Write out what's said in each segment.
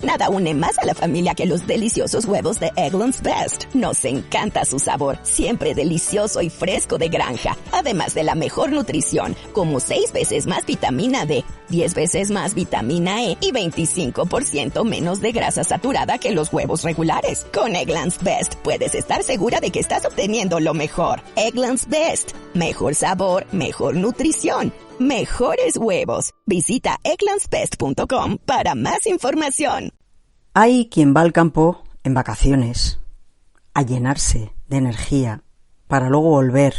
Nada une más a la familia que los deliciosos huevos de Eggland's Best. Nos encanta su sabor, siempre delicioso y fresco de granja. Además de la mejor nutrición, como 6 veces más vitamina D, 10 veces más vitamina E y 25% menos de grasa saturada que los huevos regulares. Con Eggland's Best puedes estar segura de que estás obteniendo lo mejor. Eggland's Best. Mejor sabor, mejor nutrición, mejores huevos. Visita egglandsbest.com para más información. Hay quien va al campo en vacaciones a llenarse de energía para luego volver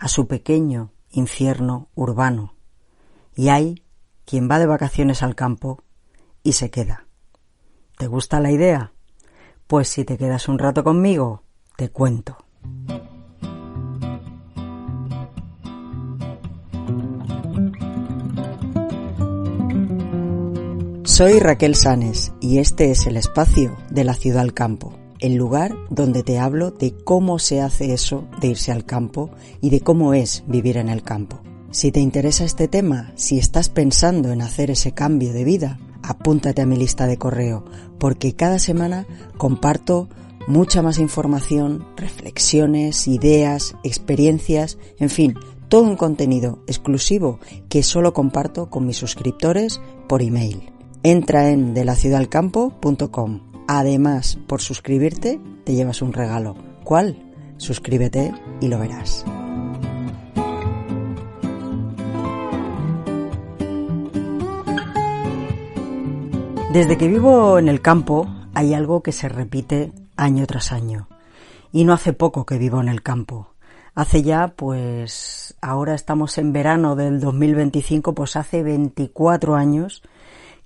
a su pequeño infierno urbano. Y hay quien va de vacaciones al campo y se queda. ¿Te gusta la idea? Pues si te quedas un rato conmigo, te cuento. Soy Raquel Sanes y este es el espacio de la ciudad al campo, el lugar donde te hablo de cómo se hace eso de irse al campo y de cómo es vivir en el campo. Si te interesa este tema, si estás pensando en hacer ese cambio de vida, apúntate a mi lista de correo, porque cada semana comparto mucha más información, reflexiones, ideas, experiencias, en fin, todo un contenido exclusivo que solo comparto con mis suscriptores por email. Entra en delaciudadalcampo.com. Además, por suscribirte, te llevas un regalo. ¿Cuál? Suscríbete y lo verás. Desde que vivo en el campo, hay algo que se repite año tras año. Y no hace poco que vivo en el campo. Hace ya, pues, ahora estamos en verano del 2025, pues hace 24 años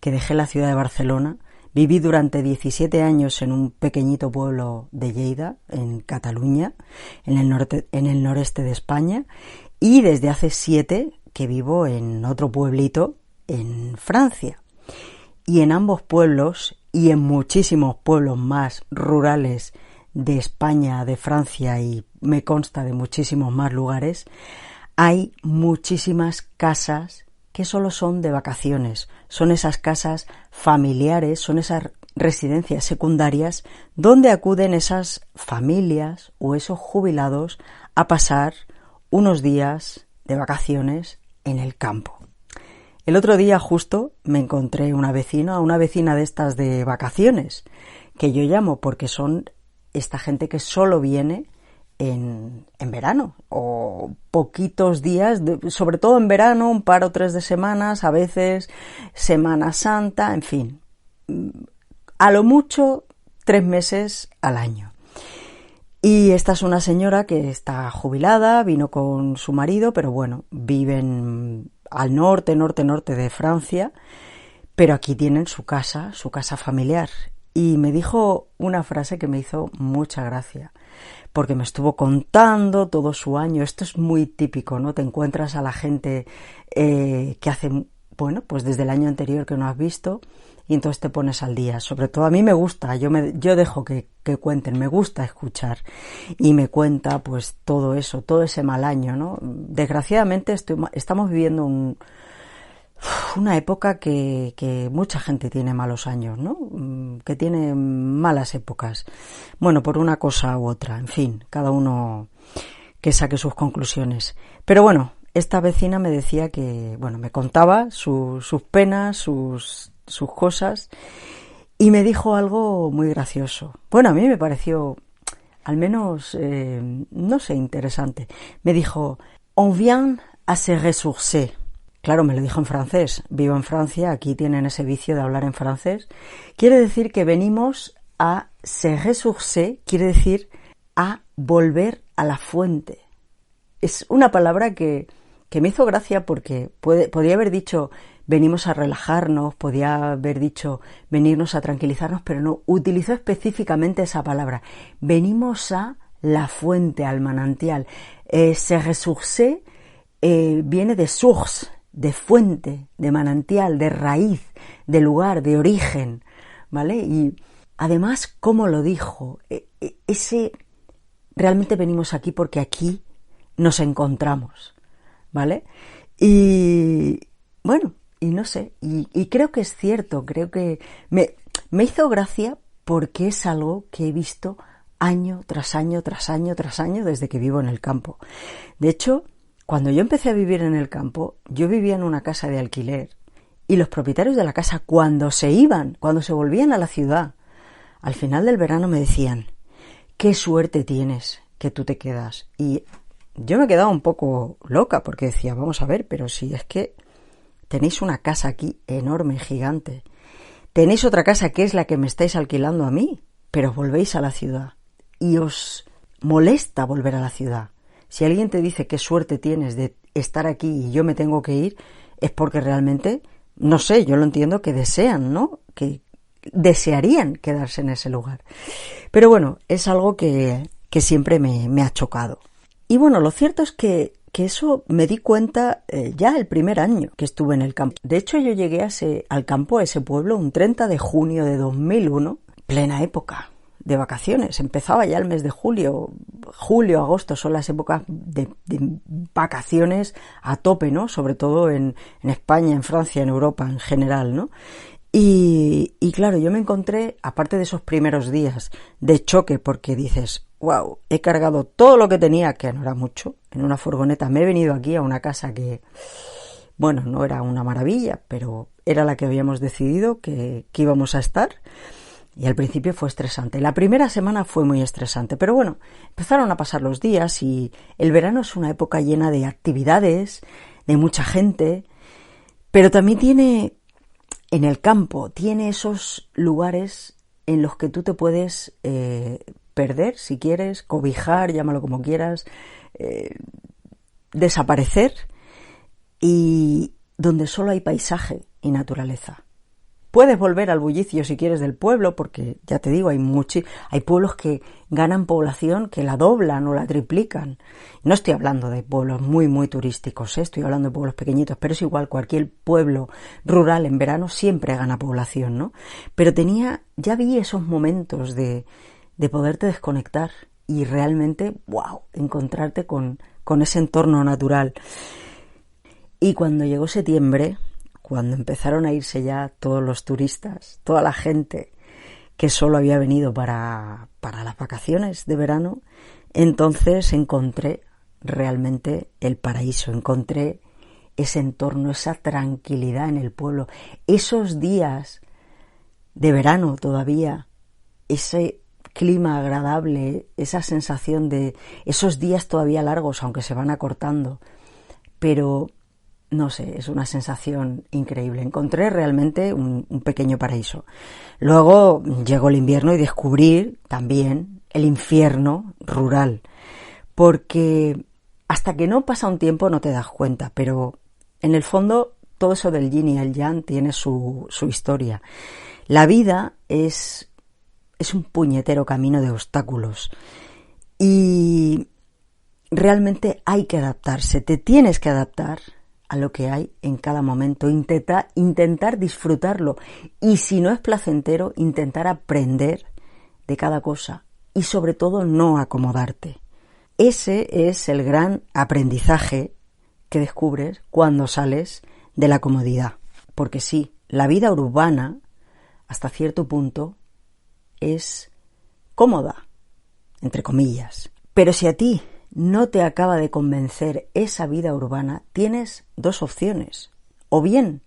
que dejé la ciudad de Barcelona. Viví durante 17 años en un pequeñito pueblo de Lleida, en Cataluña, en el noreste de España, y desde hace 7 que vivo en otro pueblito en Francia. Y en ambos pueblos, y en muchísimos pueblos más rurales de España, de Francia, y me consta de muchísimos más lugares, hay muchísimas casas que solo son de vacaciones, son esas casas familiares, son esas residencias secundarias donde acuden esas familias o esos jubilados a pasar unos días de vacaciones en el campo. El otro día justo me encontré una vecina de estas de vacaciones, que yo llamo porque son esta gente que solo viene en verano o poquitos días, sobre todo en verano, un par o 3 de semanas, a veces Semana Santa, en fin, a lo mucho 3 meses al año. Y esta es una señora que está jubilada, vino con su marido, pero bueno, viven al norte de Francia, pero aquí tienen su casa familiar. Y me dijo una frase que me hizo mucha gracia, porque me estuvo contando todo su año. Esto es muy típico, ¿no? Te encuentras a la gente que hace, bueno, pues desde el año anterior que no has visto, y entonces te pones al día. Sobre todo a mí me gusta, yo dejo que cuenten, me gusta escuchar, y me cuenta pues todo eso, todo ese mal año, ¿no? Desgraciadamente estamos viviendo una época que mucha gente tiene malos años, ¿no? Que tiene malas épocas. Bueno, por una cosa u otra, en fin, cada uno que saque sus conclusiones. Pero bueno, esta vecina me decía que, bueno, me contaba sus penas, sus cosas, y me dijo algo muy gracioso. Bueno, a mí me pareció, al menos, no sé, interesante. Me dijo, on vient à se ressourcer. Claro, me lo dijo en francés. Vivo en Francia, aquí tienen ese vicio de hablar en francés. Quiere decir que venimos a se ressourcer, quiere decir a volver a la fuente. Es una palabra que me hizo gracia porque podría haber dicho venimos a relajarnos, podía haber dicho venirnos a tranquilizarnos, pero no, utilizó específicamente esa palabra. Venimos a la fuente, al manantial. Se ressourcer viene de source, de fuente, de manantial, de raíz, de lugar, de origen, ¿vale? Y además, ¿cómo lo dijo? Realmente venimos aquí porque aquí nos encontramos, ¿vale? Y bueno, y no sé, y creo que es cierto, creo que me hizo gracia porque es algo que he visto año tras año, tras año, tras año desde que vivo en el campo. De hecho, cuando yo empecé a vivir en el campo, yo vivía en una casa de alquiler y los propietarios de la casa, cuando se iban, cuando se volvían a la ciudad, al final del verano me decían: qué suerte tienes que tú te quedas. Y yo me quedaba un poco loca porque decía, vamos a ver, pero si es que tenéis una casa aquí enorme, gigante, tenéis otra casa que es la que me estáis alquilando a mí, pero volvéis a la ciudad y os molesta volver a la ciudad. Si alguien te dice qué suerte tienes de estar aquí y yo me tengo que ir, es porque realmente, no sé, yo lo entiendo, que desean, ¿no? Que desearían quedarse en ese lugar. Pero bueno, es algo que siempre me ha chocado. Y bueno, lo cierto es que eso me di cuenta ya el primer año que estuve en el campo. De hecho, yo llegué al campo, a ese pueblo, un 30 de junio de 2001, plena época de vacaciones. Empezaba ya el mes de julio, agosto, son las épocas de vacaciones a tope, ¿no? Sobre todo en España, en Francia, en Europa en general, ¿no? Y claro, yo me encontré, aparte de esos primeros días de choque, porque dices, wow, he cargado todo lo que tenía, que no era mucho, en una furgoneta. Me he venido aquí a una casa que, bueno, no era una maravilla, pero era la que habíamos decidido que íbamos a estar. Y al principio fue estresante. La primera semana fue muy estresante, pero bueno, empezaron a pasar los días y el verano es una época llena de actividades, de mucha gente, pero también tiene, en el campo, tiene esos lugares en los que tú te puedes perder, si quieres, cobijar, llámalo como quieras, desaparecer, y donde solo hay paisaje y naturaleza. Puedes volver al bullicio si quieres del pueblo, porque ya te digo, hay pueblos que ganan población, que la doblan o la triplican. No estoy hablando de pueblos muy, muy turísticos, estoy hablando de pueblos pequeñitos, pero es igual, cualquier pueblo rural en verano siempre gana población, ¿no? Pero ya vi esos momentos de poderte desconectar y realmente, wow, encontrarte con ese entorno natural. Y cuando llegó septiembre, cuando empezaron a irse ya todos los turistas, toda la gente que solo había venido para las vacaciones de verano, entonces encontré realmente el paraíso, encontré ese entorno, esa tranquilidad en el pueblo, esos días de verano todavía, ese clima agradable, esa sensación de esos días todavía largos, aunque se van acortando, pero no sé, es una sensación increíble. Encontré realmente un pequeño paraíso. Luego llegó el invierno y descubrí también el infierno rural, porque hasta que no pasa un tiempo no te das cuenta, pero en el fondo todo eso del yin y el yang tiene su historia. La vida es un puñetero camino de obstáculos y realmente hay que adaptarse, te tienes que adaptar a lo que hay en cada momento, intentar disfrutarlo, y si no es placentero, intentar aprender de cada cosa y sobre todo no acomodarte. Ese es el gran aprendizaje que descubres cuando sales de la comodidad, porque sí, la vida urbana hasta cierto punto es cómoda, entre comillas, pero si a ti no te acaba de convencer esa vida urbana, tienes dos opciones. O bien,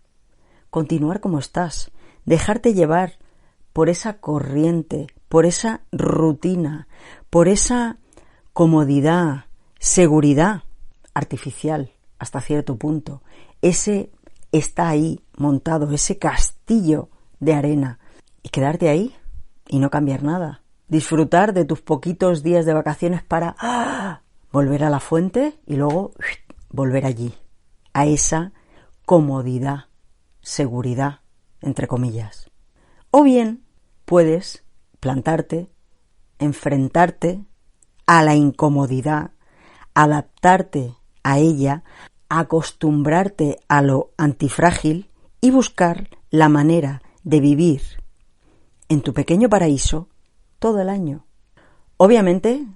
continuar como estás, dejarte llevar por esa corriente, por esa rutina, por esa comodidad, seguridad artificial hasta cierto punto. Ese está ahí montado, ese castillo de arena, y quedarte ahí y no cambiar nada. Disfrutar de tus poquitos días de vacaciones para volver a la fuente y luego volver allí, a esa comodidad, seguridad, entre comillas. O bien puedes plantarte, enfrentarte a la incomodidad, adaptarte a ella, acostumbrarte a lo antifrágil y buscar la manera de vivir en tu pequeño paraíso todo el año. Obviamente,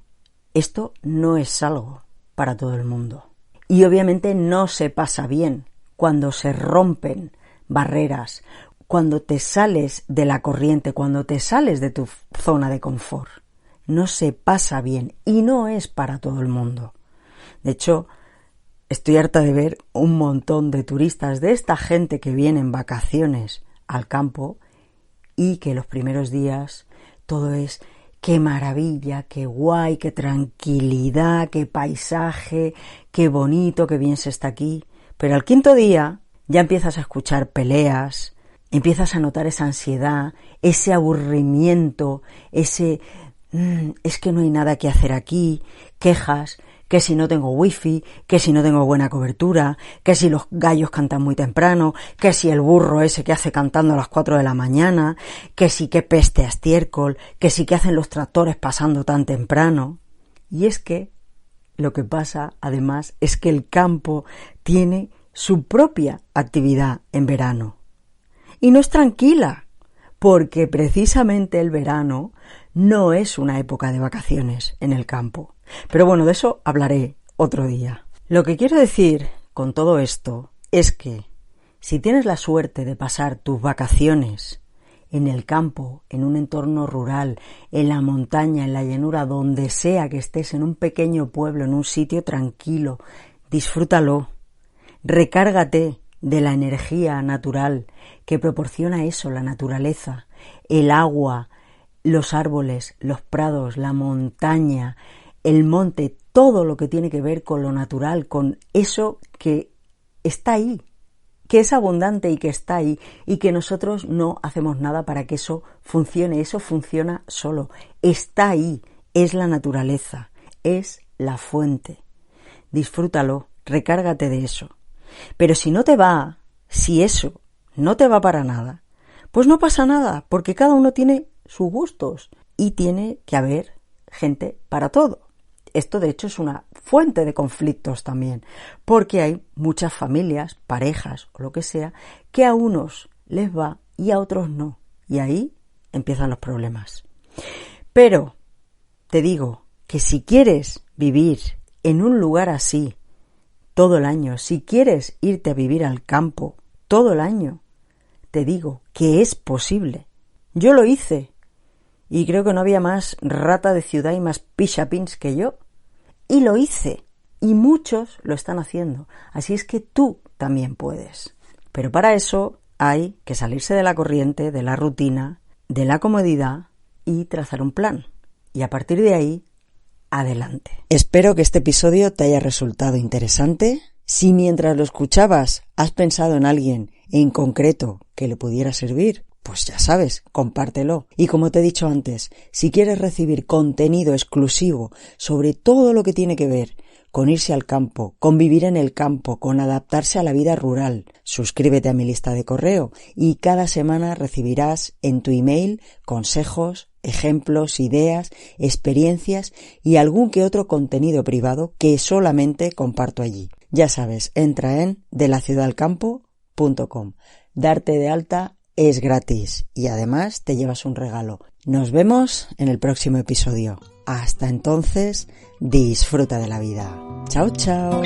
esto no es algo para todo el mundo. Y obviamente no se pasa bien cuando se rompen barreras, cuando te sales de la corriente, cuando te sales de tu zona de confort. No se pasa bien y no es para todo el mundo. De hecho, estoy harta de ver un montón de turistas, de esta gente que viene en vacaciones al campo y que los primeros días todo es qué maravilla, qué guay, qué tranquilidad, qué paisaje, qué bonito, qué bien se está aquí. Pero al quinto día ya empiezas a escuchar peleas, empiezas a notar esa ansiedad, ese aburrimiento, ese es que no hay nada que hacer aquí, quejas, que si no tengo wifi, que si no tengo buena cobertura, que si los gallos cantan muy temprano, que si el burro ese que hace cantando a las 4 de la mañana, que si qué peste a estiércol, que si qué hacen los tractores pasando tan temprano. Y es que lo que pasa, además, es que el campo tiene su propia actividad en verano. Y no es tranquila, porque precisamente el verano no es una época de vacaciones en el campo. Pero bueno, de eso hablaré otro día. Lo que quiero decir con todo esto es que si tienes la suerte de pasar tus vacaciones en el campo, en un entorno rural, en la montaña, en la llanura, donde sea que estés, en un pequeño pueblo, en un sitio tranquilo, disfrútalo, recárgate de la energía natural que proporciona eso, la naturaleza, el agua, los árboles, los prados, la montaña, el monte, todo lo que tiene que ver con lo natural, con eso que está ahí, que es abundante y que está ahí y que nosotros no hacemos nada para que eso funcione solo, está ahí, es la naturaleza, es la fuente. Disfrútalo, recárgate de eso. Pero si no te va, si eso no te va para nada, pues no pasa nada, porque cada uno tiene sus gustos y tiene que haber gente para todo. Esto de hecho es una fuente de conflictos también, porque hay muchas familias, parejas o lo que sea, que a unos les va y a otros no. Y ahí empiezan los problemas. Pero te digo que si quieres vivir en un lugar así todo el año, si quieres irte a vivir al campo todo el año, te digo que es posible. Yo lo hice y creo que no había más rata de ciudad y más pishapins que yo. Y lo hice. Y muchos lo están haciendo. Así es que tú también puedes. Pero para eso hay que salirse de la corriente, de la rutina, de la comodidad y trazar un plan. Y a partir de ahí, adelante. Espero que este episodio te haya resultado interesante. Si mientras lo escuchabas has pensado en alguien en concreto que le pudiera servir, pues ya sabes, compártelo. Y como te he dicho antes, si quieres recibir contenido exclusivo sobre todo lo que tiene que ver con irse al campo, con vivir en el campo, con adaptarse a la vida rural, suscríbete a mi lista de correo y cada semana recibirás en tu email consejos, ejemplos, ideas, experiencias y algún que otro contenido privado que solamente comparto allí. Ya sabes, entra en delaciudadalcampo.com. Darte de alta es gratis y además te llevas un regalo. Nos vemos en el próximo episodio. Hasta entonces, disfruta de la vida. Chao, chao.